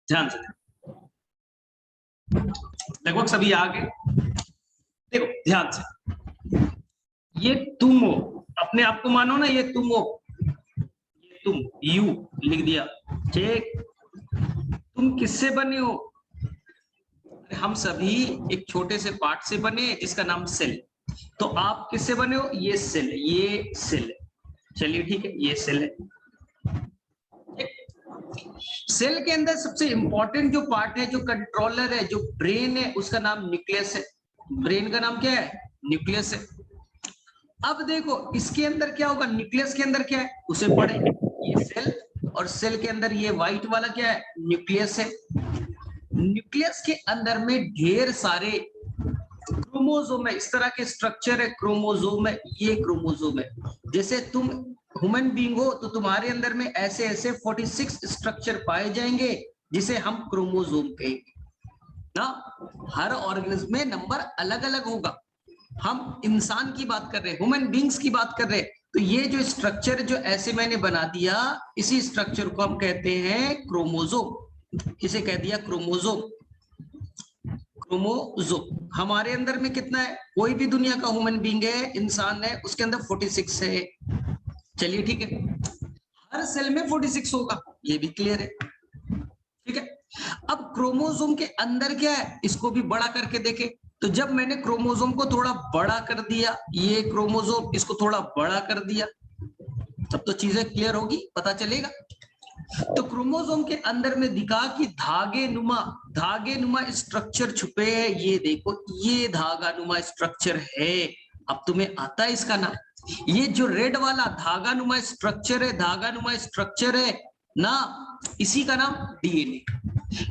ध्यान से लगभग सभी आ गए। देखो ध्यान से, ये तुम हो, अपने आप को मानो ना, ये तुम हो, ये तुम, यू लिख दिया। ठीक, तुम किससे बने हो? हम सभी एक छोटे से पार्ट से बने जिसका नाम सेल। तो आप किससे बने हो? ये सेल, ये सेल। चलिए ठीक है, ये सेल है। सेल के अंदर सबसे इंपॉर्टेंट जो पार्ट है, जो कंट्रोलर है, जो ब्रेन है, उसका नाम न्यूक्लियस है। ब्रेन का नाम क्या है? न्यूक्लियस है। अब देखो इसके अंदर क्या होगा, न्यूक्लियस के अंदर क्या है उसे पढ़े, ये सेल, और सेल के अंदर ये व्हाइट वाला क्या है? न्यूक्लियस है। न्यूक्लियस के अंदर में ढेर सारे क्रोमोसोम है, इस तरह के स्ट्रक्चर है, क्रोमोसोम है, ये क्रोमोसोम है। जैसे तुम ह्यूमन बीइंग हो तो तुम्हारे अंदर में ऐसे ऐसे 46 स्ट्रक्चर पाए जाएंगे जिसे हम क्रोमोसोम कहेंगे ना। हर ऑर्गेनिज्म में नंबर अलग अलग होगा। हम इंसान की बात कर रहे हैं, ह्यूमन बीइंग्स की बात कर रहे हैं, तो ये जो स्ट्रक्चर जो ऐसे मैंने बना दिया, इसी स्ट्रक्चर को हम कहते हैं क्रोमोसोम। किसे कह दिया? क्रोमोसोम। क्रोमोसोम हमारे अंदर में कितना है? कोई भी दुनिया का ह्यूमन बीइंग है, इंसान है, उसके अंदर 46 है। चलिए ठीक है, हर सेल में 46 होगा, ये भी क्लियर है। ठीक है, अब क्रोमोसोम के अंदर क्या है, इसको भी बड़ा करके देखें। तो जब मैंने क्रोमोसोम को थोड़ा बड़ा कर दिया, ये क्रोमोसोम, इसको थोड़ा बड़ा कर दिया, तब तो चीजें क्लियर होगी, पता चलेगा। तो क्रोमोसोम के अंदर में दिखा कि धागे नुमा स्ट्रक्चर छुपे हैं। ये देखो, ये धागा नुमा स्ट्रक्चर है। अब तुम्हें आता है इसका नाम? ये जो रेड वाला धागा नुमा स्ट्रक्चर है, धागा नुमा स्ट्रक्चर है ना, इसी का नाम डीएनए।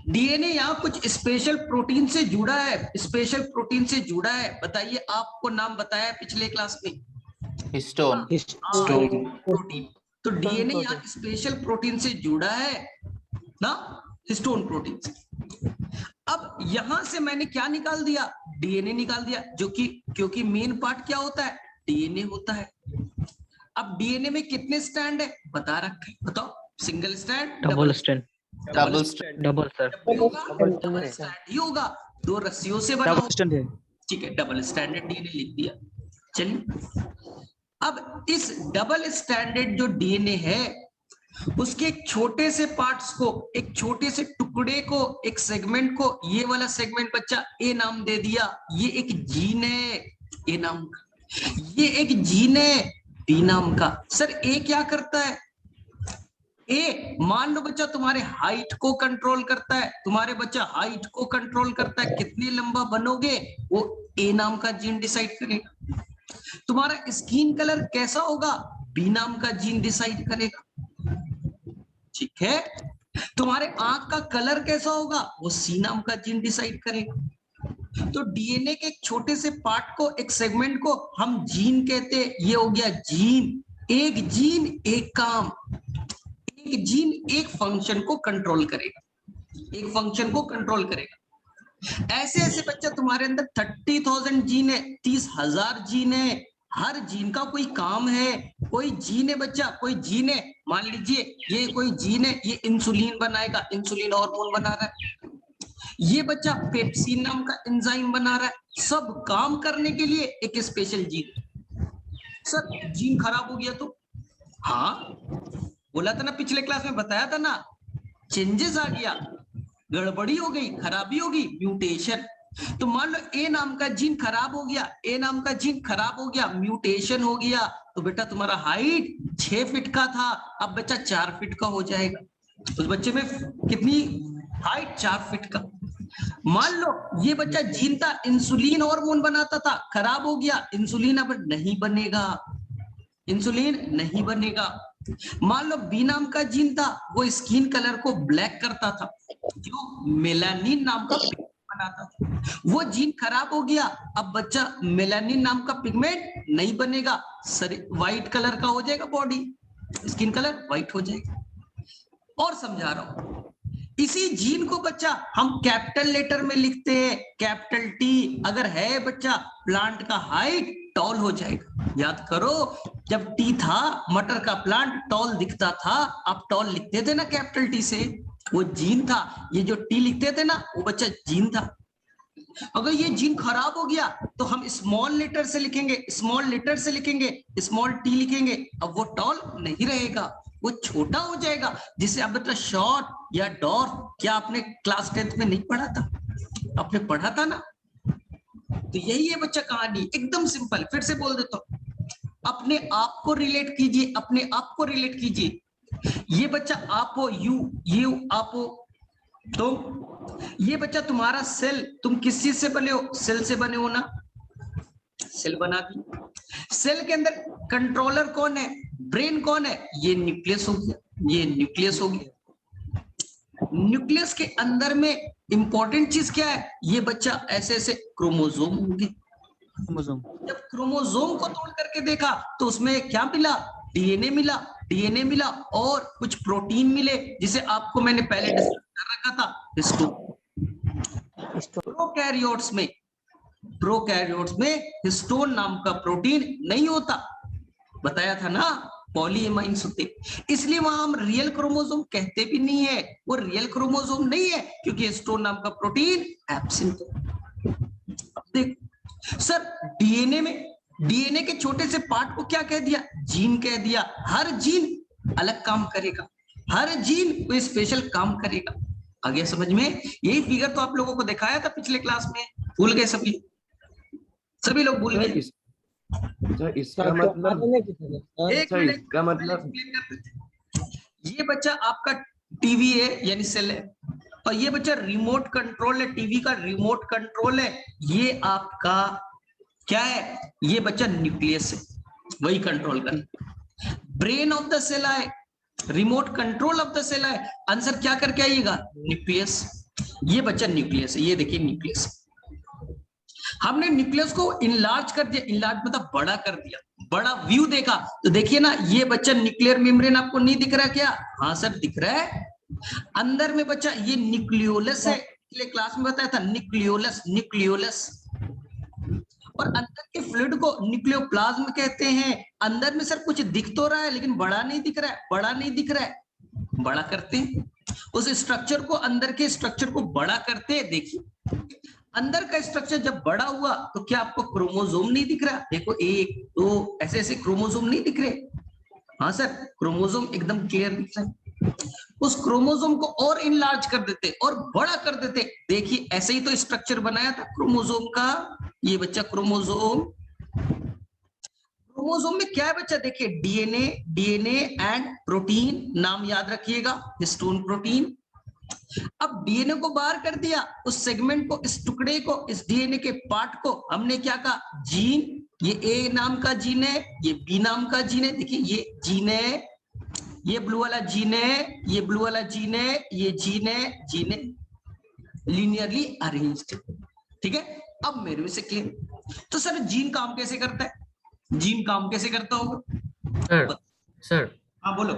डीएनए यहाँ कुछ स्पेशल प्रोटीन से जुड़ा है, स्पेशल प्रोटीन से जुड़ा है। बताइए, आपको नाम बताया पिछले क्लास में, हिस्टोन। प्रोटीन। तो डीएनए यहाँ स्पेशल प्रोटीन से जुड़ा है ना, हिस्टोन प्रोटीन से। अब यहां से मैंने क्या निकाल दिया? डीएनए निकाल दिया, जो कि क्योंकि मेन पार्ट क्या होता है? डीएनए होता है। अब डीएनए में कितने स्ट्रैंड है बता रखे, बताओ। Single strand, double strand, double strand, double sir, double strand ही होगा, दो रस्सियों से बना डबल होगा। स्ट्रैंड। ठीक है, डबल स्टैंडर्ड डीएनए लिख दिया। चलिए, अब इस डबल स्टैंडर्ड जो डीएनए है, उसके एक छोटे से पार्ट्स को, एक छोटे से टुकड़े को, एक सेगमेंट को, ये वाला सेगमेंट बच्चा ए नाम दे दिया। ये एक जीन है, ए नाम का। ये एक जीन है, बी नाम का। सर ए क्या करता है? ए, मान लो बच्चा तुम्हारे हाइट को कंट्रोल करता है, तुम्हारे बच्चा हाइट को कंट्रोल करता है, कितने लंबा बनोगे वो ए नाम का जीन डिसाइड करेगा। तुम्हारा स्किन कलर कैसा होगा, बी नाम का जीन डिसाइड करेगा। ठीक है, तुम्हारे आंख का कलर कैसा होगा, वो सी नाम का जीन डिसाइड करेगा। तो डीएनए के एक छोटे से पार्ट को, एक सेगमेंट को हम जीन कहते हैं। ये हो गया जीन। एक जीन एक काम, एक जीन एक फंक्शन को कंट्रोल करेगा, एक फंक्शन को कंट्रोल करेगा। ऐसे ऐसे बच्चा तुम्हारे अंदर 30,000 जीन है, 30,000 जीन है। हर जीन का कोई काम है। कोई जीन है बच्चा, कोई जीन है, मान लीजिए ये कोई जीन है, ये इंसुलिन बनाएगा, इंसुलिन हार्मोन बना रहा है। ये बच्चा पेप्सिन नाम का एंजाइम बना रहा है। सब काम करने के लिए एक स्पेशल जीन। सर जीन खराब हो गया तो? हाँ, बोला था ना, पिछले क्लास में बताया था ना, चेंजेस आ गया, गड़बड़ी हो गई, खराबी होगी, म्यूटेशन। तो मान लो ए नाम का जीन खराब हो गया, ए नाम का जीन खराब हो गया, म्यूटेशन हो गया, तो बेटा तुम्हारा हाइट 6 फीट का था, अब बच्चा 4 फीट का हो जाएगा। उस बच्चे में कितनी हाइट? 4 फीट का। मान लो ये बच्चा जीन था, इंसुलिन हार्मोन बनाता था, खराब हो गया, इंसुलिन अब नहीं बनेगा, इंसुलिन नहीं बनेगा। मान लो बी नाम का जीन था, वो स्किन कलर को ब्लैक करता था, जो मेलानिन नाम का पिगमेंट बनाता था, वो जीन खराब हो गया, अब बच्चा मेलानिन नाम का पिगमेंट नहीं बनेगा, व्हाइट कलर का हो जाएगा, बॉडी स्किन कलर व्हाइट हो जाएगा। और समझा रहा हूं, इसी जीन को बच्चा हम कैपिटल लेटर में लिखते हैं, कैपिटल टी। अगर है बच्चा, प्लांट का हाइट टॉल हो जाएगा। याद करो, जब टी था, मटर का प्लांट टॉल दिखता था, आप टॉल लिखते थे ना कैपिटल टी से। वो जीन था। ये जो टी लिखते थे ना, वो बच्चा जीन था। अगर ये जीन खराब हो गया तो हम स्मॉल लेटर से लिखेंगे, स्मॉल लेटर से लिखेंगे, स्मॉल टी लिखेंगे। अब वो टॉल नहीं रहेगा, वो छोटा हो जाएगा, जिसे आप बता शॉर्ट या डॉर्फ। क्या आपने क्लास 10th में नहीं पढ़ा था? आपने पढ़ा था ना। तो यही है बच्चा कहानी, एकदम सिंपल। फिर से बोल देता हूं, अपने आप को रिलेट कीजिए, अपने आप को रिलेट कीजिए। ये बच्चा आप हो, यू आप हो, तो ये बच्चा तुम्हारा सेल, तुम किस चीज से बने हो? सेल से बने हो ना, सेल बना दी। सेल के अंदर कंट्रोलर कौन है? ब्रेन कौन है? ये न्यूक्लियस हो गया, ये न्यूक्लियस हो गया। न्यूक्लियस के अंदर में इंपॉर्टेंट चीज क्या है? ये बच्चा ऐसे ऐसे क्रोमोसोम होंगे। जब क्रोमोसोम को तोड़ करके देखा तो उसमें क्या मिला? डीएनए मिला, डीएनए मिला और कुछ प्रोटीन मिले, जिसे आपको मैंने पहले डिस्कस कर रखा था, हिस्टोन। प्रोकैरियोट्स में हिस्टोन नाम का प्रोटीन नहीं होता, बताया था ना, पॉलीएमाइन्स होते। इसलिए वहां हम रियल क्रोमोसोम कहते भी नहीं है, वो रियल क्रोमोसोम नहीं है, क्योंकि हिस्टोन नाम का प्रोटीन एब्सेंट है। अब देखो सर, डीएनए में, डीएनए के छोटे से पार्ट को क्या कह दिया? जीन कह दिया। हर जीन अलग काम करेगा, हर जीन कोई स्पेशल काम करेगा। आ गया समझ में? यही फिगर तो आप लोगों को दिखाया था पिछले क्लास में, भूल गए सभी? सभी लोग भूल गए? इसका मतलब एक मिनट, इसका मतलब ये बच्चा आपका टीवी है, यानी सेल है, और ये बच्चा रिमोट कंट्रोल है, टीवी का रिमोट कंट्रोल है। ये आपका क्या है? ये बच्चा न्यूक्लियस है, वही कंट्रोल कर। ब्रेन ऑफ द सेल है, remote control of the cell है। आंसर क्या करके आइएगा? न्यूक्लियस। ये बच्चा न्यूक्लियस है, ये देखिए न्यूक्लियस। हमने न्यूक्लियस को इनलार्ज कर दिया, इनलार्ज मतलब बड़ा कर दिया, बड़ा व्यू देखा तो देखिए ना, ये बच्चा न्यूक्लियर मेम्ब्रेन आपको नहीं दिख रहा क्या? हाँ सर दिख रहा है। अंदर में बच्चा ये न्यूक्लियोलस है, पिछले क्लास में बताया था, न्यूक्लियोलस, न्यूक्लियोलस। और अंदर के फ्लूइड को न्यूक्लियोप्लाज्म कहते हैं। अंदर में सर कुछ दिख तो रहा है, लेकिन बड़ा नहीं दिख रहा है, बड़ा नहीं दिख रहा है। बड़ा करते हैं उस स्ट्रक्चर को, अंदर के स्ट्रक्चर को बड़ा करते हैं। देखिए अंदर का स्ट्रक्चर जब बड़ा हुआ तो क्या आपको क्रोमोसोम नहीं दिख रहा? देखो 1 2 ऐसे ऐसे क्रोमोसोम नहीं दिख रहे? हाँ सर, क्रोमोसोम एकदम क्लियर दिख रहा है। उस क्रोमोसोम को और इनलार्ज कर देते और बड़ा कर देते। देखिए ऐसे ही तो स्ट्रक्चर बनाया था क्रोमोसोम का। ये बच्चा क्रोमोसोम, क्रोमोसोम में क्या है बच्चा? देखिए डीएनए, डीएनए एंड प्रोटीन, नाम याद रखिएगा, हिस्टोन प्रोटीन। अब डीएनए को बाहर कर दिया, उस सेगमेंट को, इस टुकड़े को, इस डीएनए के पार्ट को हमने क्या कहा? जीन। ये ए नाम का जीन है, ये बी नाम का जीन है। देखिए ये जीन है, ये ब्लू वाला जीन है, ये ब्लू वाला जीन है, ये जीन है, जीन है, लीनियरली अरेंज्ड। ठीक है, अब मेरे से क्लियर। तो सर जीन काम कैसे करता है? जीन काम कैसे करता होगा? सर हाँ बोलो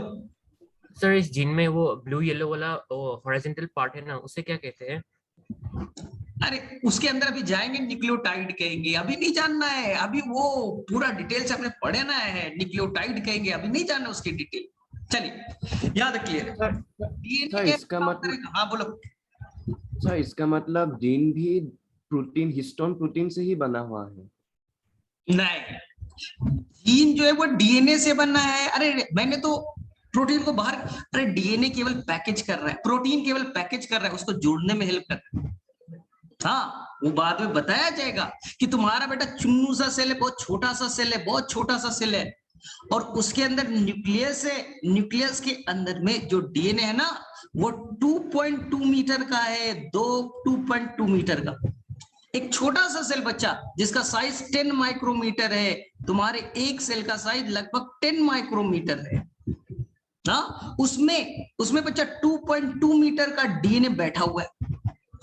सर, इस जीन में वो ब्लू येलो वाला हॉरिजॉन्टल पार्ट है ना, उसे क्या कहते हैं? अरे उसके अंदर अभी जाएंगे, न्यूक्लियोटाइड कहेंगे, अभी नहीं जानना है। अभी वो पूरा डिटेल से हमने पढ़े ना है, न्यूक्लियोटाइड कहेंगे, अभी नहीं जानना उसकी डिटेल। चलिए याद क्लियर। सर इसका मतलब, हाँ बोलो सर इसका मतलब जीन भी प्रोटीन, हिस्टोन प्रोटीन से ही बना हुआ है? नहीं, जीन जो है वो डीएनए से बनना है। अरे मैंने तो प्रोटीन को बाहर, अरे डीएनए केवल पैकेज कर रहा है, प्रोटीन केवल पैकेज कर रहा है, उसको जोड़ने में हेल्प कर रहा है। हाँ वो बाद में बताया जाएगा कि तुम्हारा बेटा चुन्नू सा सेल है, बहुत छोटा सा सेल है, बहुत छोटा सा सेल है, और उसके अंदर न्यूक्लियस है। न्यूक्लियस के अंदर में जो डीएनए है ना, वो 2.2 मीटर का है, 2.2 मीटर का। एक छोटा सा सेल बच्चा जिसका साइज 10 माइक्रोमीटर है, तुम्हारे एक सेल का साइज लगभग 10 माइक्रोमीटर है ना, उसमें बच्चा 2.2 मीटर का डीएनए बैठा हुआ है।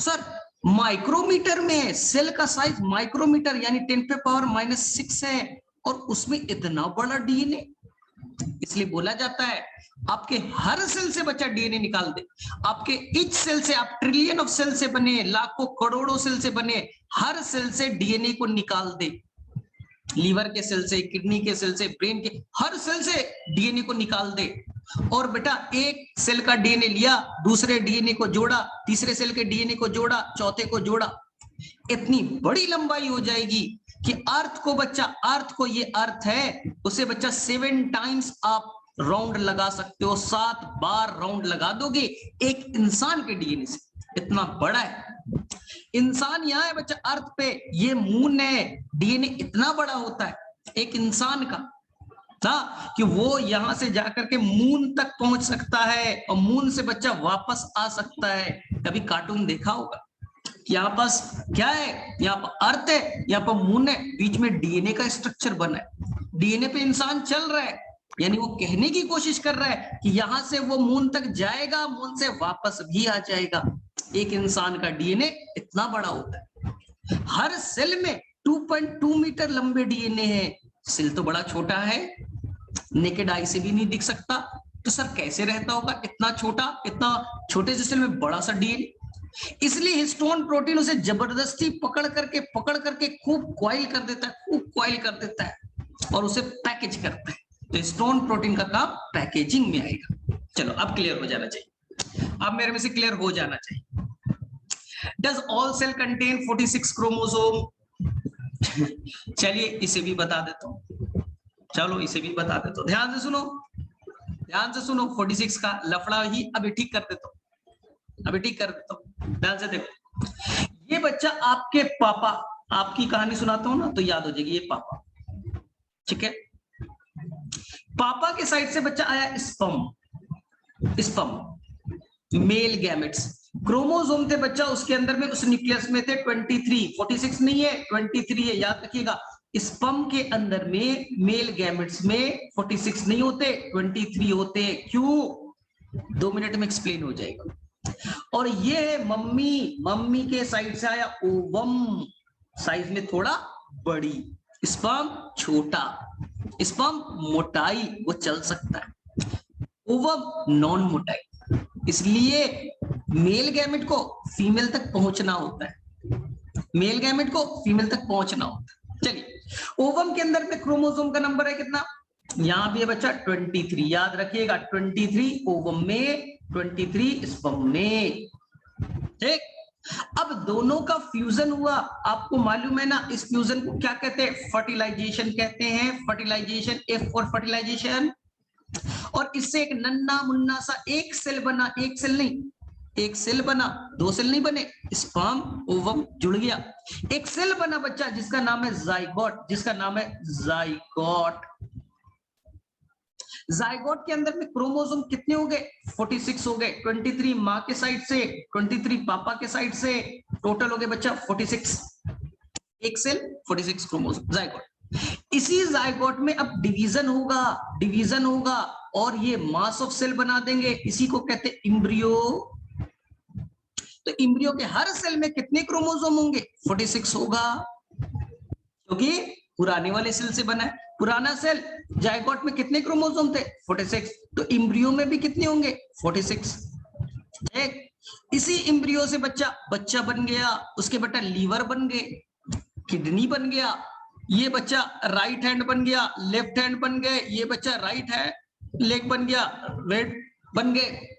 सर माइक्रोमीटर में है, सेल का साइज माइक्रोमीटर यानी 10⁻⁻⁶ है, और उसमें इतना बड़ा डीएनए। इसलिए बोला जाता है आपके हर सेल से बच्चा डीएनए निकाल दे। आपके ईच सेल से, आप ट्रिलियन ऑफ सेल से बने, लाखों करोड़ों सेल से बने, हर सेल से डीएनए को निकाल दे। लीवर के सेल से, किडनी के सेल से, ब्रेन के हर सेल से डीएनए को निकाल दे, और बेटा एक सेल का डीएनए लिया, दूसरे डीएनए को जोड़ा, तीसरे सेल के डीएनए को जोड़ा, चौथे को जोड़ा, इतनी बड़ी लंबाई हो जाएगी कि अर्थ को बच्चा, अर्थ को, ये अर्थ है, उसे बच्चा 7 टाइम्स आप राउंड लगा सकते हो, 7 बार राउंड लगा दोगे एक इंसान के डीएनए से। इतना बड़ा है इंसान, यहाँ है बच्चा अर्थ पे, ये मून है, डीएनए इतना बड़ा होता है एक इंसान का ना, कि वो यहां से जाकर के मून तक पहुंच सकता है और मून से बच्चा वापस आ सकता है। कभी कार्टून देखा होगा, यहाँ पास क्या है, यहाँ पर अर्थ है, यहाँ पर मून है, बीच में डीएनए का स्ट्रक्चर बना है, डीएनए पे इंसान चल रहा है, यानी वो कहने की कोशिश कर रहा है कि यहां से वो मून तक जाएगा, मून से वापस भी आ जाएगा। एक इंसान का डीएनए इतना बड़ा होता है, हर सेल में 2.2 मीटर लंबे डीएनए है। सेल तो बड़ा छोटा है, नेकेड आई से भी नहीं दिख सकता, तो सर कैसे रहता होगा इतना छोटा, इतना छोटे से सेल में बड़ा सा डीएनए। इसलिए हिस्टोन प्रोटीन उसे जबरदस्ती पकड़ करके खूब कॉइल कर देता है, खूब कॉइल कर देता है और उसे पैकेज करता है। तो हिस्टोन प्रोटीन का काम पैकेजिंग में आएगा। चलो अब क्लियर हो जाना चाहिए, अब मेरे में से क्लियर हो जाना चाहिए। Does all cell contain 46 chromosome? चलिए इसे भी बता देता हूं, चलो इसे भी बता देता हूं, ध्यान से सुनो, ध्यान से सुनो। 46 का लफड़ा ही अभी ठीक कर देता हूं, अभी ठीक कर देता हूं, ध्यान से देखो। ये बच्चा आपके पापा, आपकी कहानी सुनाता हूं ना तो याद हो जाएगी, ये पापा, ठीक है। पापा के साइड से बच्चा आया sperm, sperm male gametes, chromosome थे बच्चा उसके अंदर में, उस न्यूक्लियस में थे 23, 46 नहीं है 23 है, याद रखिएगा। स्पर्म के अंदर में मेल गैमेट्स में 46 नहीं होते, 23 होते। क्यों? 2 मिनट में एक्सप्लेन हो जाएगा। और ये है मम्मी, मम्मी के साइड से आया ओवम, साइज में थोड़ा बड़ी, स्पर्म छोटा, स्पर्म मोटाई वो चल सकता है, ओवम नॉन मोटाई, इसलिए मेल गैमेट को फीमेल तक पहुंचना होता है, मेल गैमेट को फीमेल तक पहुंचना होता है। चलिए ओवम के अंदर में क्रोमोसोम का नंबर है कितना? यहां भी है बच्चा 23, याद रखिएगा 23 ओवम में, 23 स्पर्म में, ठीक। अब दोनों का फ्यूजन हुआ, आपको मालूम है ना इस फ्यूजन को क्या कहते हैं? फर्टिलाइजेशन कहते हैं, फर्टिलाइजेशन, एफ फॉर फर्टिलाइजेशन। और इससे एक नन्ना मुन्ना सा एक सेल बना, एक सेल नहीं, एक सेल बना, 2 सेल नहीं बने, स्पर्म ओवम जुड़ गया, एक सेल बना बच्चा जिसका नाम है जाइगोट, जिसका नाम है जाइगोट। जाइगोट के अंदर में क्रोमोसोम कितने हो गए? 46 हो गए, 23 माँ के साइड से, 23 पापा के साइड से, टोटल हो गए बच्चा 46, एक सेल 46 क्रोमोसोम जाइगोट। इसी जाइगोट में अब डिवीजन होगा, डिवीजन होगा और ये मास ऑफ सेल बना देंगे, इसी को कहते हैं इम्ब्रियो। तो इम्ब्रियो के हर सेल में कितने क्रोमोसोम होंगे? 46 होगा, क्योंकि पुराने वाले सेल से बना है। पुराना सेल जाइगोट में कितने क्रोमोसोम थे? 46। तो इम्ब्रियो में भी कितने होंगे? 46। ठीक, इसी इम्ब्रियो से बच्चा बन गया, उसके बेटा लीवर बन गए, किडनी बन गया, ये बच्चा राइट हैंड बन गया, लेफ्ट हैंड बन गए, ये बच्चा राइट है लेग बन गया, रेड बन गए।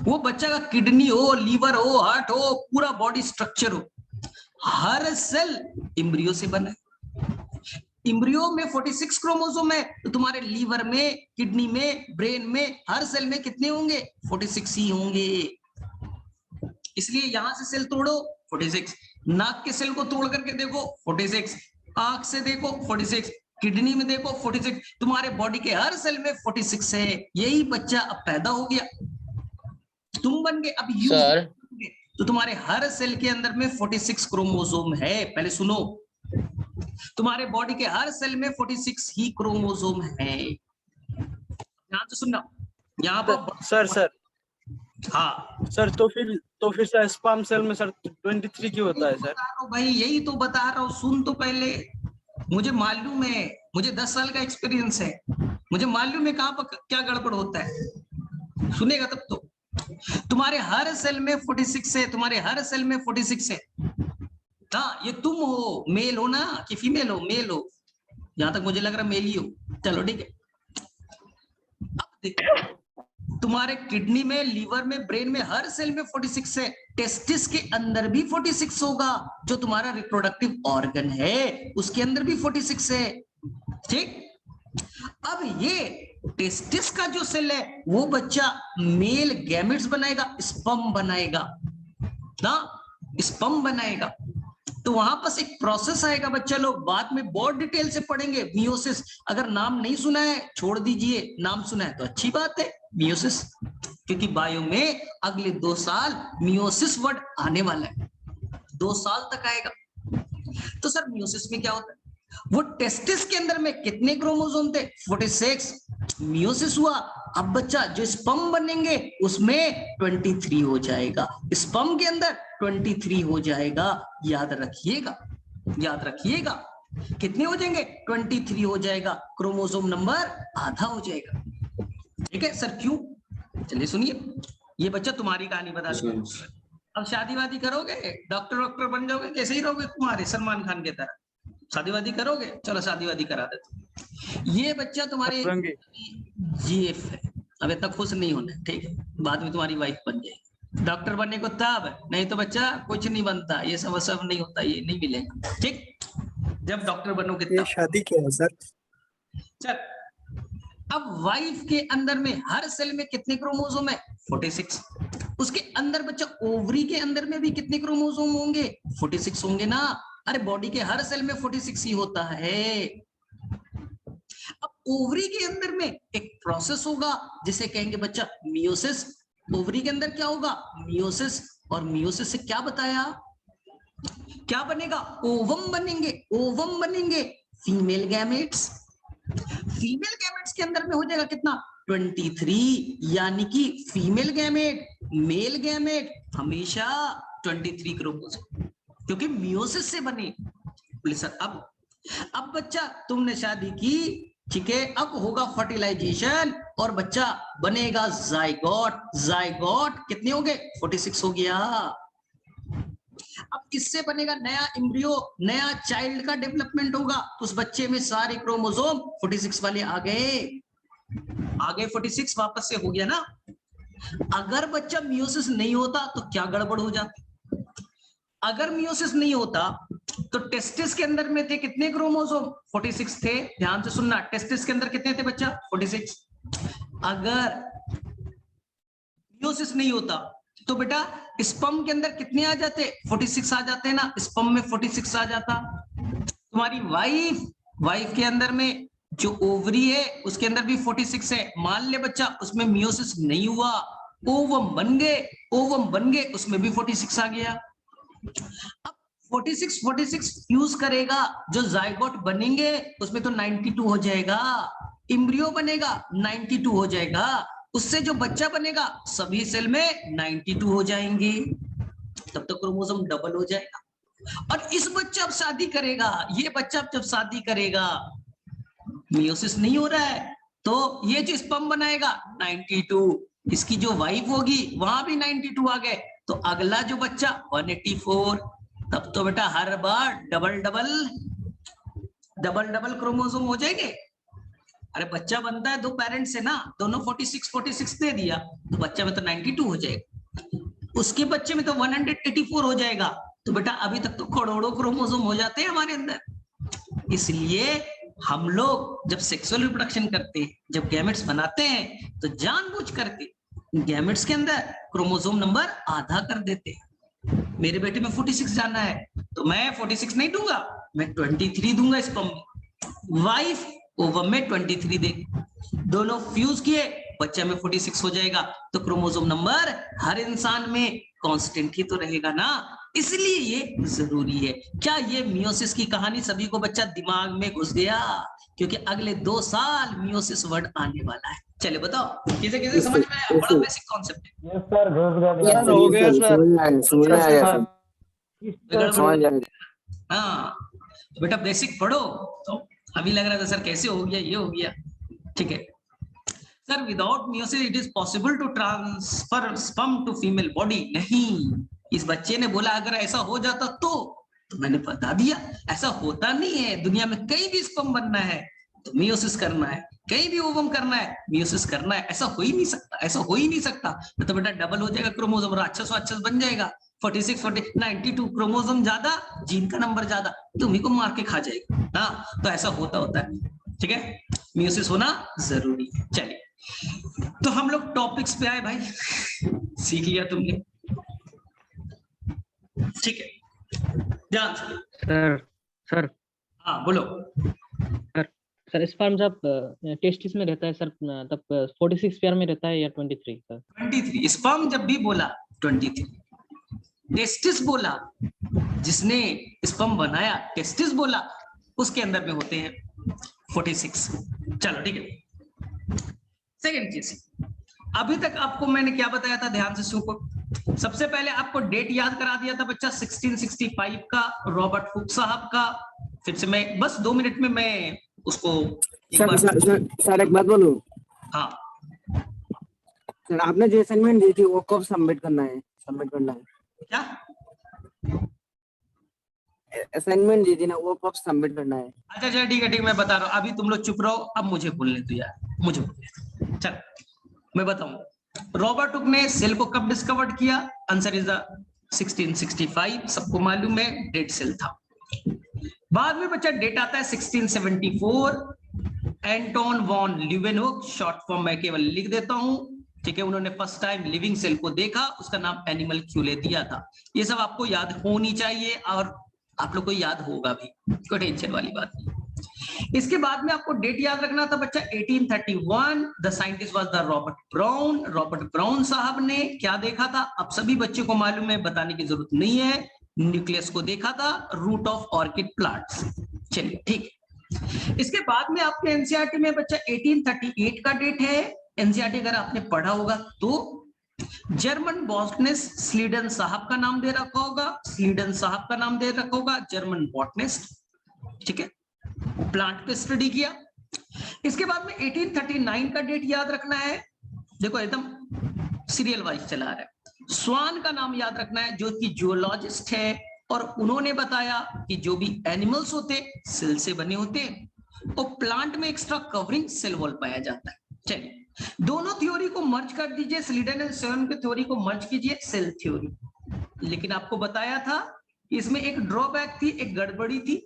वो बच्चा का किडनी हो, लीवर हो, हार्ट हो, पूरा बॉडी स्ट्रक्चर हो, हर सेल इम्ब्रियो से बना है। इम्ब्रियो में 46 क्रोमोसोम है, तो तुम्हारे लीवर में, किडनी में, ब्रेन में, हर सेल में कितने होंगे? 46 ही होंगे। इसलिए यहां से सेल तोड़ो 46, नाक के सेल को तोड़ करके देखो 46, आंख से देखो 46, किडनी में देखो 46, तुम्हारे बॉडी के हर सेल में 46 है। यही बच्चा अब पैदा हो गया, तुम बन गए, अब यूज, तो तुम्हारे हर सेल के अंदर में 46 क्रोमोसोम है। पहले सुनो, तुम्हारे बॉडी के हर सेल में 46 ही क्रोमोसोम है। ध्यान से सुनना, यहाँ पर सर हाँ सर, तो फिर सर स्पर्म सेल में सर 23 क्यों होता है सर? भाई यही तो बता रहा हूँ, सुन तो पहले, मुझे मालूम है, मुझे 10 साल का एक्सपीरियंस है, मुझे मालूम है कहाँ पर क्या गड़बड़ होता है, सुनेगा तब तो। तुम्हारे हर सेल में 46 है, तुम्हारे हर सेल में 46 है। हाँ, ये तुम हो, मेल हो ना कि फीमेल हो? मेल हो, यहां तक मुझे लग रहा मेल ही हो। चलो ठीक है, अब देखो तुम्हारे किडनी में, लीवर में, ब्रेन में, हर सेल में 46 है। टेस्टिस के अंदर भी 46 होगा, जो तुम्हारा रिप्रोडक्टिव ऑर्गन है उसके अंदर भी 46 है। ठीक, अब ये टेस्टिस का जो सेल है वो बच्चा मेल गैमेट्स बनाएगा, स्पर्म बनाएगा ना, स्पर्म बनाएगा। तो वहां पास एक प्रोसेस आएगा बच्चा, लोग बाद में बहुत डिटेल से पढ़ेंगे। मियोसिस, अगर नाम नहीं सुना है छोड़ दीजिए, नाम सुना है तो अच्छी बात है मियोसिस, क्योंकि बायो में अगले 2 साल मियोसिस वर्ड आने वाला है, 2 साल तक आएगा। तो सर मियोसिस में क्या होता है? वो टेस्टिस के अंदर में कितने क्रोमोसोम थे? 46। मियोसिस हुआ, अब बच्चा जो स्पर्म बनेंगे उसमें 23 हो जाएगा, स्पर्म के अंदर 23 हो जाएगा। याद रखिएगा, याद रखिएगा, कितने हो जाएंगे? 23 हो जाएगा, क्रोमोसोम नंबर आधा हो जाएगा। ठीक है सर, क्यों? चलिए सुनिए, ये बच्चा तुम्हारी कहानी बता दूं। अब शादी वादी करोगे, डॉक्टर बन जाओगे, कैसे ही रहोगे तुम्हारे सलमान खान की तरह? शादी वादी करोगे? चलो शादी वादी करा देते। ये बच्चा तुम्हारे जीएफ है, अब इतना खुश नहीं होना, ठीक है? बाद में तुम्हारी वाइफ बन जाएगी। डॉक्टर बनने को तब, नहीं तो बच्चा कुछ नहीं बनता, ये सब नहीं होता, ये नहीं मिलेगा। ठीक, जब डॉक्टर बनोगे तब। शादी क्या है सर? चल, अब वाइफ के अंदर में हर सेल में कितने क्रोमोसोम है? 46। उसके अंदर बच्चा ओवरी के अंदर में भी कितने क्रोमोसोम होंगे? 46 होंगे ना। अरे बॉडी के हर सेल में 46 ही होता है। अब ओवरी के अंदर में एक प्रोसेस होगा जिसे कहेंगे बच्चा मियोसिस। ओवरी के अंदर क्या होगा? मियोसिस। और मियोसिस से क्या बताया, क्या बनेगा? ओवम बनेंगे, ओवम बनेंगे, फीमेल गैमेट्स। फीमेल गैमेट्स के अंदर में हो जाएगा कितना? 23, यानी कि फीमेल गैमेट, मेल गैमेट हमेशा 23 क्रोमोसोम, क्योंकि मियोसिस से बने। सर अब बच्चा तुमने शादी की, ठीक है, अब होगा फर्टिलाइजेशन और बच्चा बनेगा जाइगोट। जाइगोट कितने हो गए? 46 हो गया। अब इससे बनेगा नया एम्ब्रियो, नया चाइल्ड का डेवलपमेंट होगा। उस बच्चे में सारे क्रोमोसोम 46 वाले आ गए, 46 वापस से हो गया ना। अगर बच्चा मियोसिस नहीं होता तो क्या गड़बड़ हो जाती? अगर मियोसिस नहीं होता तो टेस्टिस के अंदर में थे कितने क्रोमोसोम? 46 थे। ध्यान से सुनना, टेस्टिस के अंदर कितने थे बच्चा? 46। अगर मियोसिस नहीं होता तो बेटा स्पर्म के अंदर कितने आ जाते? 46 आ जाते हैं ना, स्पर्म में 46 आ जाता। तुम्हारी वाइफ के अंदर में जो ओवरी है उसके अंदर भी 46 है। मान ले बच्चा उसमें मियोसिस नहीं हुआ, ओवम बन गए, उसमें भी 46 आ गया। अब 46 फ्यूज करेगा, जो जाइगोट बनेंगे उसमें तो 92 हो जाएगा, एम्ब्रियो बनेगा 92 हो जाएगा, उससे जो बच्चा बनेगा सभी सेल में 92 हो जाएंगे, तब तो क्रोमोसोम डबल हो जाएगा। और इस बच्चा अब शादी करेगा, ये बच्चा जब शादी करेगा, मियोसिस नहीं हो रहा है, तो ये जो स्पर्म बनाएगा 92, इसकी जो वाइफ होगी वहां भी 92 आ गए, तो अगला जो बच्चा 184। तब तो बेटा हर बार डबल क्रोमोसोम हो जाएंगे। अरे बच्चा बनता है 2 पेरेंट्स से ना, दोनों 46 दे दिया तो बच्चा में तो 92 हो जाएगा, उसके बच्चे में तो 184 हो जाएगा। तो बेटा अभी तक तो करोड़ों क्रोमोसोम हो जाते हैं हमारे अंदर। इसलिए हम लोग जब सेक्सुअल रिप्रोडक्शन करते हैं, जब गैमेट्स बनाते हैं, तो जानबूझ करके गैमेट्स के अंदर क्रोमोसोम नंबर आधा कर देते हैं। मेरे बेटे में 46 जाना है तो मैं 46 नहीं दूंगा, मैं 23 दूंगा स्पर्म में। वाइफ ओवम में 23 दे, दोनों फ्यूज किए, बच्चा में 46 हो जाएगा। तो क्रोमोसोम नंबर हर इंसान में कांस्टेंट ही तो रहेगा ना, इसलिए ये जरूरी है। क्या ये मियोसिस की कहानी सभी को बच्चा दिमाग में घुस गया? क्योंकि अगले 2 साल मियोसिस वर्ड आने वाला है। चले बताओ किसे किसे समझ में आया? बड़ा बेसिक कॉन्सेप्ट है। सर हो गया सर। हाँ बेटा बेसिक पढ़ो। तो अभी लग रहा था सर कैसे हो गया, ये हो गया, ठीक है sir. Without meiosis it is possible to transfer sperm to female body. नहीं, इस बच्चे ने बोला अगर ऐसा हो जाता तो मैंने बता दिया ऐसा होता नहीं है। दुनिया में कहीं भी स्पर्म बनना है तो मियोसिस करना है, कहीं भी ओवम करना है मियोसिस करना है। ऐसा हो ही नहीं सकता, ऐसा हो ही नहीं सकता। तो बेटा डबल हो जाएगा क्रोमोसोम, राक्षस वाक्षस बन जाएगा। 46 40 92 क्रोमोसोम ज्यादा, जीन का नंबर ज्यादा, तुम्ही को मार के खा जाएगा। हाँ, तो ऐसा होता है, ठीक है। मियोसिस होना जरूरी है। चलिए, तो हम लोग टॉपिक्स पे आए भाई, सीख लिया तुमने, ठीक है, ध्यान से। सर हाँ बोलो। सर स्पर्म जब टेस्टिस में रहता है सर, तब 46 पेयर में रहता है या 23 सर? 23। स्पर्म जब भी बोला 23, टेस्टिस बोला, जिसने स्पर्म बनाया टेस्टिस बोला, उसके अंदर में होते हैं 46। चलो ठीक है। सेकंड चीज, अभी तक आपको मैंने क्या बताया था, ध्यान से सुनो। सबसे पहले आपको डेट याद करा दिया था बच्चा 1665 का, रॉबर्ट हुक साहब का। फिर से मैं बस 2 मिनट में मैं उसको सर एक बात बोलूं? हाँ सर, आपने जो असाइनमेंट दी थी वो कब सबमिट करना है? क्या असाइनमेंट दी थी ना, वो कब सबमिट करना है? अच्छा ठीक है, मैं बता रहा हूँ। अभी तुम लोग चुप रहो, अब मुझे बोलने दो यार, मुझे बोलने दो। चल मैं बताऊं, रॉबर्ट हुक ने सेल को कब डिस्कवर्ड किया? आंसर इज द 1665, सबको मालूम है, डेड सेल था। बाद में बच्चा डेट आता है 1674, Anton von Leeuwenhoek, short form मैं केवल लिख देता हूं, ठीक है। उन्होंने फर्स्ट टाइम लिविंग सेल को देखा, उसका नाम एनिमल क्यूले दिया था। ये सब आपको याद होनी चाहिए और आप लोग को याद होगा भी, कोई टेंशन वाली बात नहीं। इसके बाद में आपको डेट याद रखना था बच्चा 1831, the scientist was the Robert brown. Robert brown साहब ने क्या देखा था? अब सभी बच्चों को मालूम है, बताने की जरूरत नहीं है। न्यूक्लियस को देखा था, रूट ऑफ ऑर्किड प्लांट्स। चलिए ठीक है। इसके बाद में आपके एनसीईआरटी में बच्चा 1838 का डेट है। एनसीईआरटी अगर आपने पढ़ा होगा तो जर्मन बॉटनिस्ट स्लीडन साहब का नाम दे रखा होगा, स्लीडन साहब का नाम दे रखा होगा, जर्मन बॉटनिस्ट, ठीक है। प्लांट पे स्टडी किया। इसके बाद में 1839 का डेट याद रखना है, देखो एकदम सीरियल वाइज चला रहा है। स्वान का नाम याद रखना है, जो कि जियोलॉजिस्ट है, और उन्होंने बताया कि जो भी एनिमल्स होते सेल से बने होते हैं, और प्लांट में एक्स्ट्रा कवरिंग सेल वॉल पाया जाता है। चलिए, दोनों थ्योरी को मर्ज कर दीजिए, स्लीडन एंड स्वान की थ्योरी को मर्ज कीजिए, सेल थ्योरी। लेकिन आपको बताया था इसमें एक ड्रॉबैक थी, एक गड़बड़ी थी।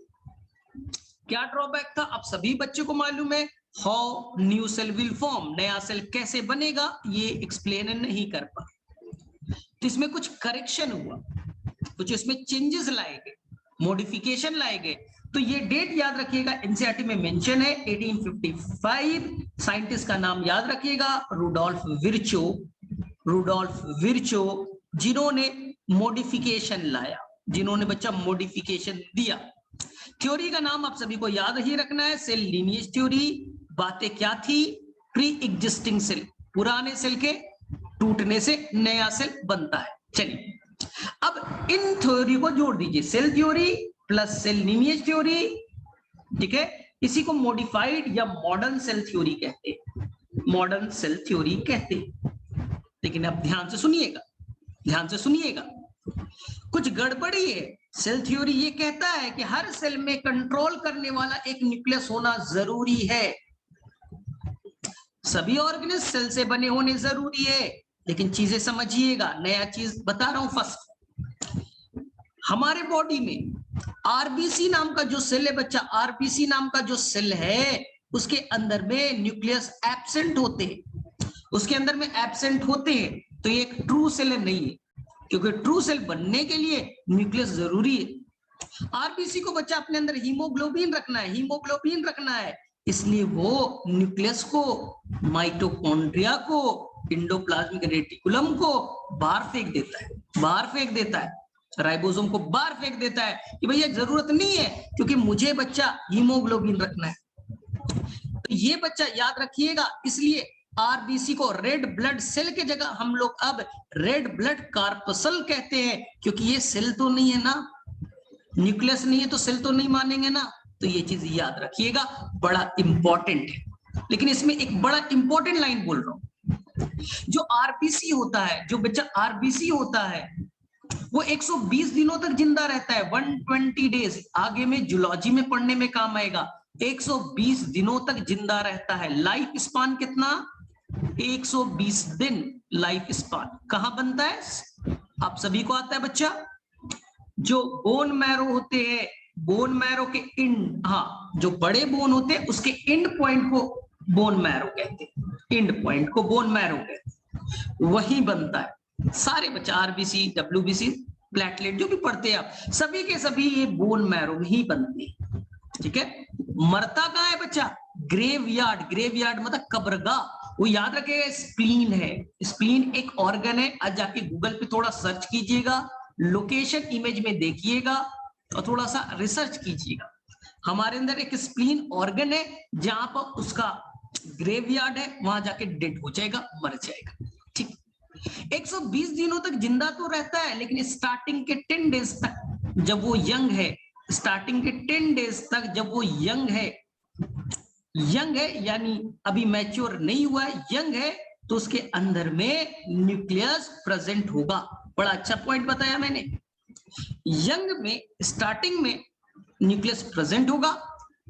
क्या ड्रॉबैक था? आप सभी बच्चों को मालूम है, how new cell will form, नया सेल कैसे बनेगा, ये एक्सप्लेन नहीं कर पाए। तो इसमें कुछ करेक्शन हुआ, कुछ इसमें चेंजेस लाए गए, मॉडिफिकेशन लाए गए। तो ये डेट याद रखिएगा, एनसीईआरटी में मेंशन है 1855। साइंटिस्ट का नाम याद रखिएगा, रुडोल्फ विर्चो। रुडोल्फ विर्चो, जिन्होंने मॉडिफिकेशन लाया, जिन्होंने बच्चा मॉडिफिकेशन दिया। थ्योरी का नाम आप सभी को याद ही रखना है, सेल लीनिएज थ्योरी। बातें क्या थी? प्री एग्जिस्टिंग सेल, पुराने सेल के टूटने से नया सेल बनता है। चलिए, अब इन थ्योरी को जोड़ दीजिए, cell theory plus cell lineage theory, ठीक है। इसी को मॉडिफाइड या मॉडर्न सेल थ्योरी कहते हैं, मॉडर्न सेल थ्योरी कहते हैं। लेकिन अब ध्यान से सुनिएगा, ध्यान से सुनिएगा, कुछ गड़बड़ी है। सेल थ्योरी ये कहता है कि हर सेल में कंट्रोल करने वाला एक न्यूक्लियस होना जरूरी है। सभी ऑर्गेनिज्म सेल से बने होने जरूरी है, लेकिन चीजें समझिएगा, नया चीज बता रहा हूं। फर्स्ट, हमारे बॉडी में आरबीसी नाम का जो सेल है बच्चा, आरबीसी नाम का जो सेल है, उसके अंदर में न्यूक्लियस एब्सेंट होते हैं, उसके अंदर में एब्सेंट होते हैं। तो ये एक ट्रू सेल नहीं है, क्योंकि ट्रू सेल बनने के लिए न्यूक्लियस जरूरी है। आरबीसी को बच्चा अपने अंदर हीमोग्लोबिन रखना है, हीमोग्लोबिन रखना है, इसलिए वो न्यूक्लियस को, माइटोकॉन्ड्रिया को, एंडोप्लाज्मिक रेटिकुलम को बाहर फेंक देता है, बाहर फेंक देता है, राइबोसोम को बाहर फेंक देता है कि भैया जरूरत नहीं है, क्योंकि मुझे बच्चा हीमोग्लोबिन रखना है। तो ये बच्चा याद रखिएगा, इसलिए आरबीसी को रेड ब्लड सेल के जगह हम लोग अब रेड ब्लड कार्पसल कहते हैं, क्योंकि ये सेल तो नहीं है ना, न्यूक्लियस नहीं है तो सेल तो नहीं मानेंगे ना। तो ये चीज याद रखिएगा, बड़ा इंपॉर्टेंट है। लेकिन इसमें एक बड़ा इंपॉर्टेंट लाइन बोल रहा हूं, जो आरबीसी होता है, जो बच्चा आरबीसी होता है, वो 120 दिनों तक जिंदा रहता है, 120 डेज। आगे में जूलॉजी में पढ़ने में काम आएगा। 120 दिनों तक जिंदा रहता है। लाइफ स्पान कितना? 120 दिन लाइफ स्पान। कहां बनता है? आप सभी को आता है बच्चा, जो बोन मैरो होते हैं, बोन मैरो के इंड, हाँ, जो बड़े बोन होते हैं उसके इंड पॉइंट को बोन मैरो कहते हैं, इंड पॉइंट को बोन मैरो कहते हैं, वही बनता है। सारे बच्चा आरबीसी, डब्ल्यूबीसी, प्लेटलेट जो भी पढ़ते हैं आप, सभी के सभी ये बोन मैरो में ही बनते हैं। ठीक है। मरता कहाँ है बच्चा? ग्रेवयार्ड। ग्रेवयार्ड मतलब कब्रगाह। वो याद रखेगा, स्प्लीन है। स्प्लीन एक ऑर्गन है। आज जाके गूगल पे थोड़ा सर्च कीजिएगा, लोकेशन इमेज में देखिएगा और थोड़ा सा रिसर्च कीजिएगा। हमारे अंदर एक स्प्लीन ऑर्गन है, जहां पर उसका ग्रेवयार्ड है, वहां जाके डेड हो जाएगा, मर जाएगा। ठीक। 120 दिनों तक जिंदा तो रहता है, लेकिन स्टार्टिंग के 10 डेज तक जब वो यंग है, स्टार्टिंग के 10 डेज तक जब वो यंग है यानी अभी मैच्योर नहीं हुआ है, यंग है, तो उसके अंदर में न्यूक्लियस प्रेजेंट होगा। बड़ा अच्छा पॉइंट बताया मैंने। यंग में, स्टार्टिंग में न्यूक्लियस प्रेजेंट होगा,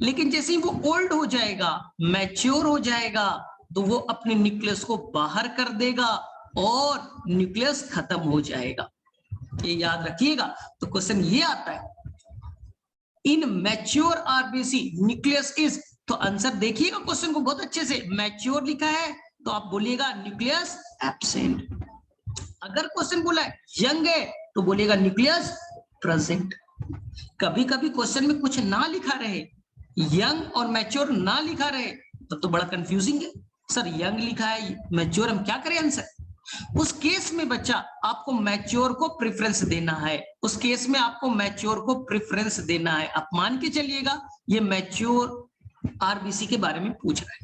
लेकिन जैसे ही वो ओल्ड हो जाएगा, मैच्योर हो जाएगा, तो वो अपने न्यूक्लियस को बाहर कर देगा और न्यूक्लियस खत्म हो जाएगा। ये याद रखिएगा। तो क्वेश्चन ये आता है, in mature RBC nucleus is, तो आंसर देखिएगा क्वेश्चन को बहुत अच्छे से। मैच्योर लिखा है तो आप बोलिएगा न्यूक्लियस एब्सेंट। अगर क्वेश्चन बोला है यंग है तो बोलिएगा न्यूक्लियस प्रेजेंट। कभी कभी क्वेश्चन में कुछ ना लिखा रहे, यंग और मैच्योर ना लिखा रहे, तब तो बड़ा कंफ्यूजिंग है। सर यंग लिखा है, मैच्योर, हम क्या करें आंसर? उस केस में बच्चा आपको मैच्योर को प्रेफरेंस देना है। उस केस में आपको मैच्योर को प्रेफरेंस देना है। आप मान के चलिएगा ये मैच्योर आरबीसी के बारे में पूछ रहा है।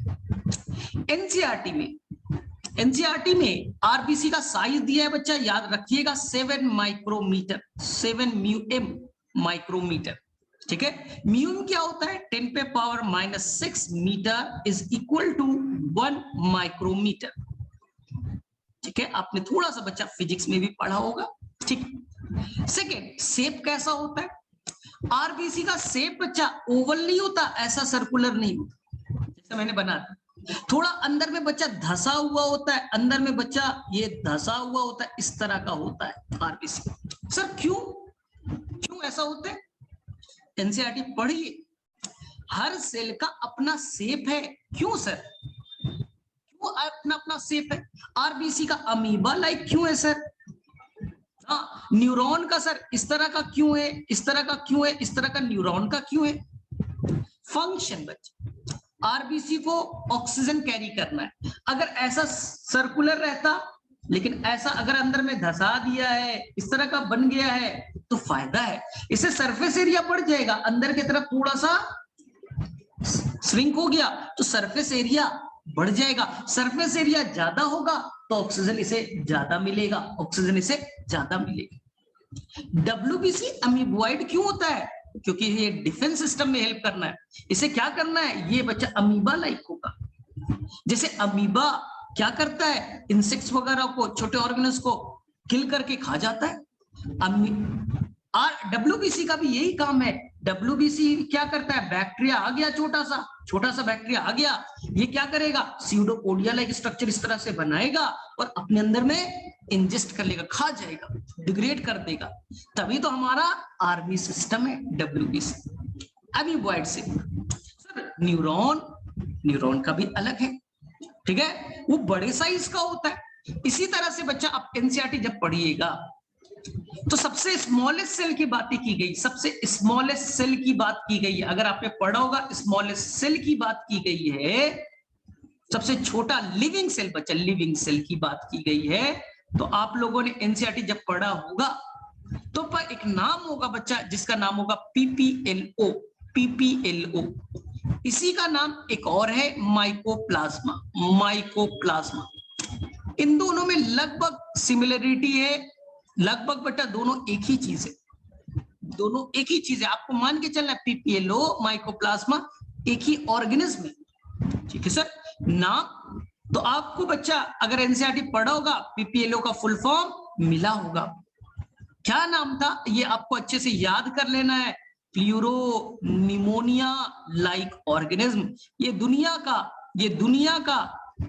एनसीईआरटी में आरबीसी का साइज दिया है बच्चा, याद रखिएगा 7 माइक्रोमीटर, 7 म्यूएम माइक्रोमीटर। ठीक है। म्यूएम क्या होता है? 10⁻⁻6 metre is equal to 1 micrometre. ठीक है। आपने थोड़ा सा बच्चा फिजिक्स में भी पढ़ा होगा। ठीक। सेकेंड, शेप कैसा होता है? आरबीसी का शेप बच्चा ओवल नहीं होता, ऐसा सर्कुलर नहीं होता जैसे मैंने बना दिया। थोड़ा अंदर में बच्चा धसा हुआ होता है, अंदर में बच्चा ये धसा हुआ होता है, इस तरह का होता है आरबीसी। सर क्यों ऐसा होता है? एनसीईआरटी पढ़िए, हर सेल का अपना शेप है। क्यों सर? क्यों अपना अपना शेप है? आरबीसी का अमीबा लाइक क्यों है सर? हाँ, न्यूरॉन का सर इस तरह का क्यों है, इस तरह का क्यों है, इस तरह का न्यूरॉन का क्यों है? फंक्शन बच्चे, आरबीसी को ऑक्सीजन कैरी करना है। अगर ऐसा सर्कुलर रहता, लेकिन ऐसा अगर अंदर में धसा दिया है, इस तरह का बन गया है, तो फायदा है, इससे सरफेस एरिया बढ़ जाएगा। अंदर की तरफ थोड़ा सा श्रिंक हो गया तो सरफेस एरिया बढ़ जाएगा। सरफेस एरिया ज्यादा होगा तो ऑक्सीजन इसे ज्यादा मिलेगा, ऑक्सीजन इसे ज्यादा मिलेगा। डब्ल्यूबीसी अमीबॉइड क्यों होता है? क्योंकि ये डिफेंस सिस्टम में हेल्प करना है। इसे क्या करना है? ये बच्चा अमीबा लाइक होगा। जैसे अमीबा क्या करता है? इंसेक्ट्स वगैरह को, छोटे ऑर्गेनिल्स को किल करके खा जाता है। डब्ल्यूबीसी का भी यही काम है। डब्ल्यूबीसी क्या करता है? बैक्टीरिया आ गया, छोटा सा बैक्टीरिया आ गया, ये क्या करेगा? स्यूडोपोडिया लाइक स्ट्रक्चर इस तरह से बनाएगा और अपने अंदर में इंजेस्ट कर लेगा, खा जाएगा, डिग्रेड कर देगा। तभी तो हमारा आर्मी सिस्टम है डब्ल्यूबीसी। अमीबॉइड से सर न्यूरॉन का भी अलग है। ठीक है, वो बड़े साइज का होता है। इसी तरह से बच्चा आप एनसीईआरटी जब पढ़िएगा तो सबसे स्मॉलेस्ट सेल की बातें की गई, सबसे स्मॉलेस्ट सेल की बात की गई है। अगर आपने पढ़ा होगा स्मॉलेस्ट सेल की बात की गई है, सबसे छोटा लिविंग सेल बच्चा, लिविंग सेल की बात की गई है। तो आप लोगों ने एनसीईआरटी जब पढ़ा होगा तो पर एक नाम होगा बच्चा जिसका नाम होगा पीपीएलओ। पीपीएलओ इसी का नाम एक और है माइकोप्लाज्मा। माइकोप्लाज्मा इन दोनों में लगभग सिमिलरिटी है, लगभग बेटा दोनों एक ही चीज है, दोनों एक ही चीज है। आपको मान के चलना है पीपीएलओ माइकोप्लाज्मा एक ही ऑर्गेनिज्म है। ठीक है सर। नाम तो आपको बच्चा अगर एनसीईआरटी पढ़ा होगा पीपीएलओ का फुल फॉर्म मिला होगा। क्या नाम था ये आपको अच्छे से याद कर लेना है। Pleuropneumonia like organism. ये दुनिया का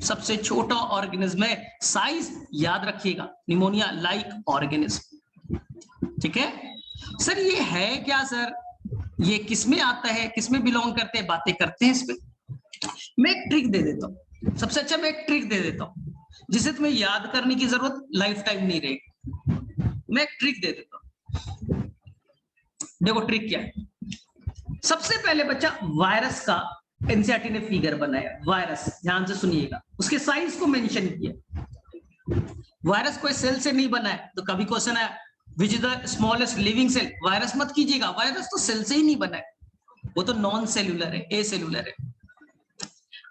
सबसे छोटा ऑर्गेनिज्म है। साइज याद रखिएगा, निमोनिया लाइक ऑर्गेनिज्म। ठीक है सर, ये है क्या सर, ये किसमें आता है, किसमें बिलोंग करते हैं, बातें करते हैं इस पे। मैं एक ट्रिक दे देता हूँ, सबसे अच्छा मैं एक ट्रिक दे देता हूँ जिसे तुम्हें याद करने की जरूरत लाइफ टाइम नहीं रहेगी। मैं एक ट्रिक दे देता हूँ, देखो ट्रिक क्या है। सबसे पहले बच्चा वायरस का एनसीईआरटी ने फिगर बनाया, वायरस, ध्यान से सुनिएगा, उसके साइज को मेंशन किया। वायरस कोई सेल से नहीं बना है, तो कभी क्वेश्चन आया which is the smallest living cell, virus मत कीजिएगा, वायरस तो सेल से ही नहीं बना है, वो तो नॉन सेल्यूलर है, ए सेल्यूलर है।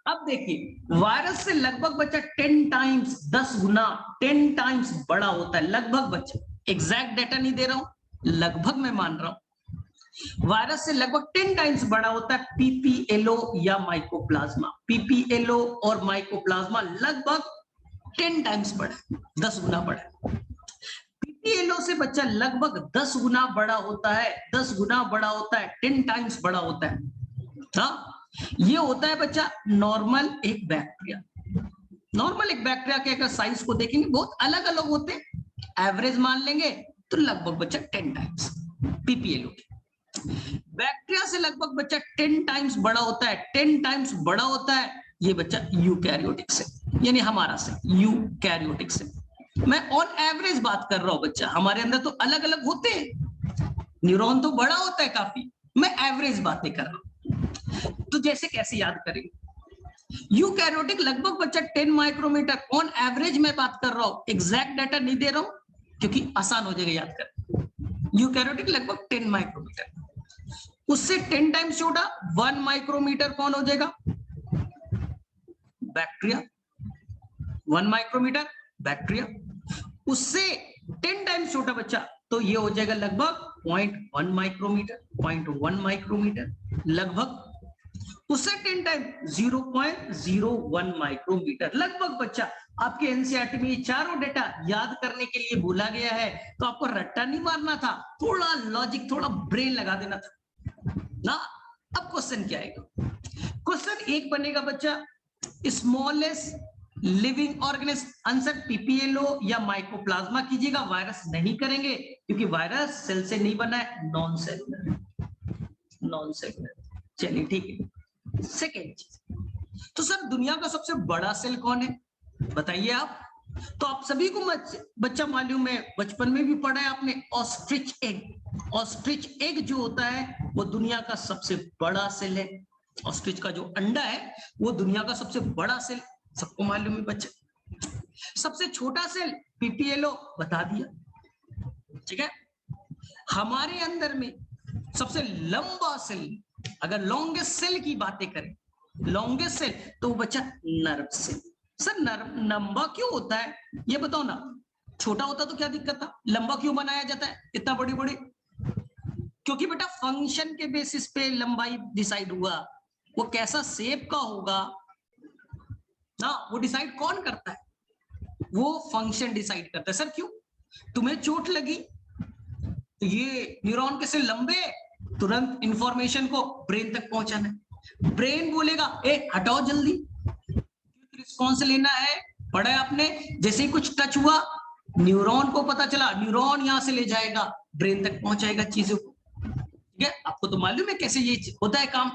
अब देखिए वायरस से लगभग बच्चा 10 टाइम्स, 10 गुना 10 टाइम्स बड़ा होता है लगभग बच्चा, एग्जैक्ट डेटा नहीं दे रहा हूं, लगभग मैं मान रहा हूं। वायरस से लगभग 10 टाइम्स बड़ा होता है पीपीएलओ या माइकोप्लाज्मा। पीपीएलओ और माइकोप्लाज्मा लगभग 10 टाइम्स बड़ा है, 10 गुना बड़ा है। पीपीएलओ से बच्चा लगभग 10 गुना बड़ा होता है, 10 गुना बड़ा होता है, 10 टाइम्स बड़ा होता है। हाँ, ये होता है बच्चा नॉर्मल एक बैक्टीरिया। नॉर्मल एक बैक्टीरिया के अगर साइज को देखेंगे बहुत अलग अलग होते हैं, एवरेज मान लेंगे तो लगभग बच्चा 10 टाइम्स पीपीएलओ। बैक्टीरिया से लगभग बच्चा 10 टाइम्स बड़ा होता है, 10 टाइम्स बड़ा होता है ये बच्चा यूकैरियोटिक से, यानी हमारा से, यूकैरियोटिक से। मैं ऑन एवरेज बात कर रहा हूं बच्चा, हमारे अंदर तो अलग अलग होते हैं, न्यूरॉन तो बड़ा होता है काफी, मैं एवरेज बातें कर रहा हूं। तो जैसे कैसे याद करेंगे, यूकैरियोटिक लगभग बच्चा 10 माइक्रोमीटर, ऑन एवरेज मैं बात कर रहा हूं, एग्जैक्ट डाटा नहीं दे रहा हूं क्योंकि आसान हो जाएगा याद कर। यूकैरियोटिक लगभग 10 माइक्रोमीटर, उससे 10 टाइम्स छोटा 1 माइक्रोमीटर कौन हो जाएगा, बैक्टीरिया। 1 माइक्रोमीटर बैक्टीरिया, उससे 10 टाइम्स छोटा बच्चा तो ये हो जाएगा लगभग 0.1 माइक्रोमीटर, 0.1 माइक्रोमीटर लगभग, उससे 10 टाइम 0.01 माइक्रोमीटर लगभग। बच्चा आपके एनसीईआरटी में ये चारों डेटा याद करने के लिए बोला गया है, तो आपको रट्टा नहीं मारना था, थोड़ा लॉजिक, थोड़ा ब्रेन लगा देना था ना। अब क्वेश्चन क्या आएगा, क्वेश्चन एक बनेगा बच्चा smallest living organism, answer PPLO या माइकोप्लाज्मा कीजिएगा, वायरस नहीं करेंगे क्योंकि वायरस सेल से नहीं बना है, नॉन सेलुलर, नॉन सेलुलर। चलिए ठीक है। सेकेंड चीज, तो सर दुनिया का सबसे बड़ा सेल कौन है बताइए आप। तो आप सभी को बच्चा मालूम है, बचपन में भी पढ़ा है आपने, ऑस्ट्रिच एग। ऑस्ट्रिच एग जो होता है वो दुनिया का सबसे बड़ा सेल है। ऑस्ट्रिच का जो अंडा है वो दुनिया का सबसे बड़ा सेल, सबको मालूम है बच्चे। सबसे छोटा सेल पीपीएलओ बता दिया, ठीक है। हमारे अंदर में सबसे लंबा सेल, अगर लॉन्गेस्ट सेल की बातें करें, लॉन्गेस्ट सेल तो बच्चा नर्व सेल। सर नर्व लंबा क्यों होता है ये बताओ ना, छोटा होता तो क्या दिक्कत था, लंबा क्यों बनाया जाता है इतना बड़ी बड़ी, क्योंकि बेटा फंक्शन के बेसिस पे लंबाई डिसाइड हुआ, वो कैसा शेप का होगा ना, वो डिसाइड कौन करता है, वो फंक्शन डिसाइड करता है। सर क्यों, तुम्हें चोट लगी तो ये न्यूरॉन कैसे लंबे, तुरंत इंफॉर्मेशन को ब्रेन तक पहुंचाना है, ब्रेन बोलेगा ए हटाओ जल्दी, रिस्पॉन्स लेना है, पढ़ा है आपने, जैसे ही कुछ टच हुआ न्यूरॉन को पता चला, न्यूरॉन यहां से ले जाएगा ब्रेन तक पहुंचाएगा चीजों को, ठीक है। आपको तो मालूम है कैसे ये होता है काम,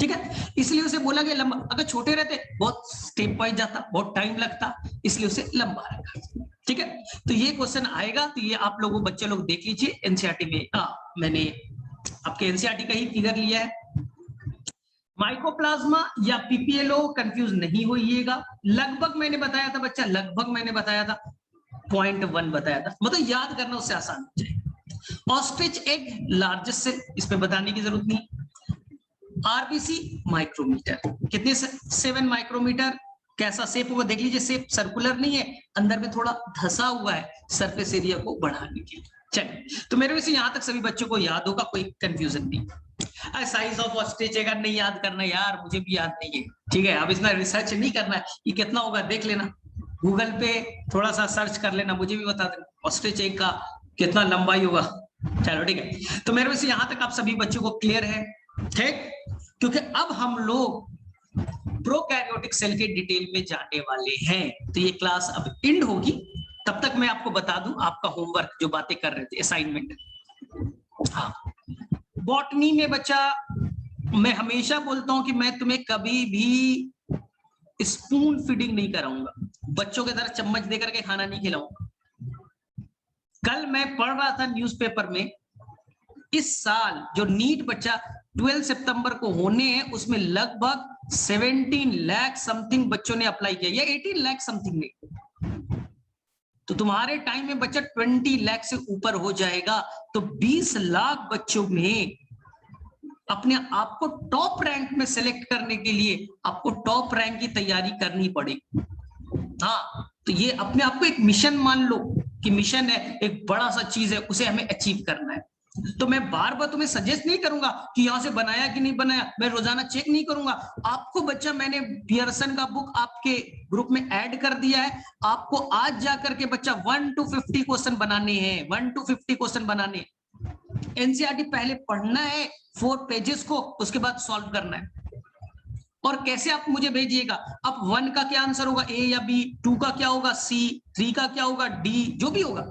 ठीक है। इसलिए उसे बोला गया लंबा, अगर छोटे रहते बहुत स्टेप वाइज जाता, बहुत टाइम लगता, इसलिए उसे लंबा रखा, ठीक है। तो ये क्वेश्चन आएगा, तो ये आप लोगों बच्चे लोग देख लीजिए एनसीईआरटी में, मैंने आपके एनसीईआरटी का ही फिगर लिया है। माइकोप्लाज्मा या पीपीएलओ कंफ्यूज नहीं होइएगा, लगभग मैंने बताया था बच्चा, लगभग मैंने बताया था 0.1 बताया था, मतलब याद करना उससे आसान हो जाएगा। ऑस्ट्रिच एग लार्जेस्ट सेल, इस पे बताने की जरूरत नहीं। आरबीसी माइक्रोमीटर, कितने 7 माइक्रोमीटर, कैसा शेप होगा देख लीजिए, शेप सर्कुलर नहीं है, अंदर में थोड़ा धसा हुआ है सरफेस एरिया को बढ़ाने के लिए। चलिए, तो मेरे वैसे यहां तक सभी बच्चों को याद होगा, कोई कंफ्यूजन नहीं। साइज ऑफ ऑस्ट्रिच एग नहीं याद करना यार, मुझे भी याद नहीं है, ठीक है। अब इसमें रिसर्च नहीं करना है, ये कितना होगा देख लेना, गूगल पे थोड़ा सा सर्च कर लेना, मुझे भी बता देना ऑस्ट्रिच एग का कितना लंबाई होगा, चलो ठीक है, तो मेरे से यहां तक आप सभी बच्चों को क्लियर है, ठीक? क्योंकि अब हम लोग प्रोकैरियोटिक सेल के डिटेल में जाने वाले हैं, तो ये क्लास अब एंड होगी। तब तक मैं आपको बता दूं आपका होमवर्क जो बातें कर रहे थे, असाइनमेंट। हाँ, बॉटनी में बच्चा मैं हमेशा बोलता हूं कि मैं तुम्हें कभी भी स्पून फीडिंग नहीं कराऊंगा, बच्चों के तरह चम्मच देकर के खाना नहीं खिलाऊंगा। कल मैं पढ़ रहा था न्यूज़पेपर में, इस साल जो नीट बच्चा 12 सितंबर को होने हैं, उसमें लगभग 17 लाख समथिंग बच्चों ने अप्लाई किया, या 18 लाख समथिंग ने। तो तुम्हारे टाइम में बच्चा 20 लाख से ऊपर हो जाएगा, तो 20 लाख बच्चों में अपने आप को टॉप रैंक में सेलेक्ट करने के लिए आपको टॉप रैंक की तैयारी करनी पड़ेगी। हाँ, तो ये अपने आप को एक मिशन मान लो कि मिशन है, एक बड़ा सा चीज है, उसे हमें अचीव करना है। तो मैं बार बार तुम्हें सजेस्ट नहीं करूंगा कि यहां से बनाया कि नहीं बनाया, मैं रोजाना चेक नहीं करूंगा आपको। बच्चा मैंने पियर्सन का बुक आपके ग्रुप में ऐड कर दिया है, आपको आज जाकर के बच्चा 1 to 50 क्वेश्चन बनाने हैं, 1 to 50 क्वेश्चन बनाने। एनसीईआरटी पहले पढ़ना है 4 पेजेस को, उसके बाद सॉल्व करना है। और कैसे आप मुझे भेजिएगा, अब 1 का क्या आंसर होगा, ए या बी, 2 का क्या होगा, सी, 3 का क्या होगा, डी, जो भी होगा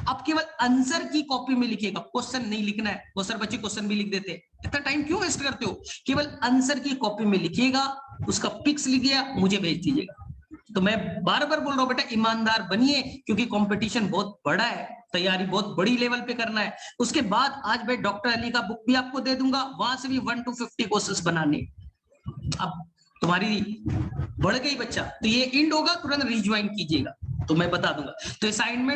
आप केवल आंसर की कॉपी में लिखिएगा, क्वेश्चन नहीं लिखना है। बहुत सारे बच्चे क्वेश्चन भी लिख देते हैं, इतना टाइम क्यों वेस्ट करते हो? केवल आंसर की कॉपी में लिखिएगा, उसका पिक्स लिखिएगा, मुझे भेज दीजिएगा। तो मैं बार बार बोल रहा हूं बेटा, ईमानदार बनिए, क्योंकि कंपटीशन बहुत बड़ा है, तैयारी बहुत बड़ी लेवल पे करना है। उसके बाद आज मैं डॉक्टर अली का बुक भी आपको दे दूंगा, वहां से भी 1 to 50 क्वेश्चंस बनाने। अब तुम्हारी बढ़ गई बच्चा, तो ये एंड होगा, तुरंत रिज्वाइन कीजिएगा, तो मैं बता दूंगा। तो असाइनमेंट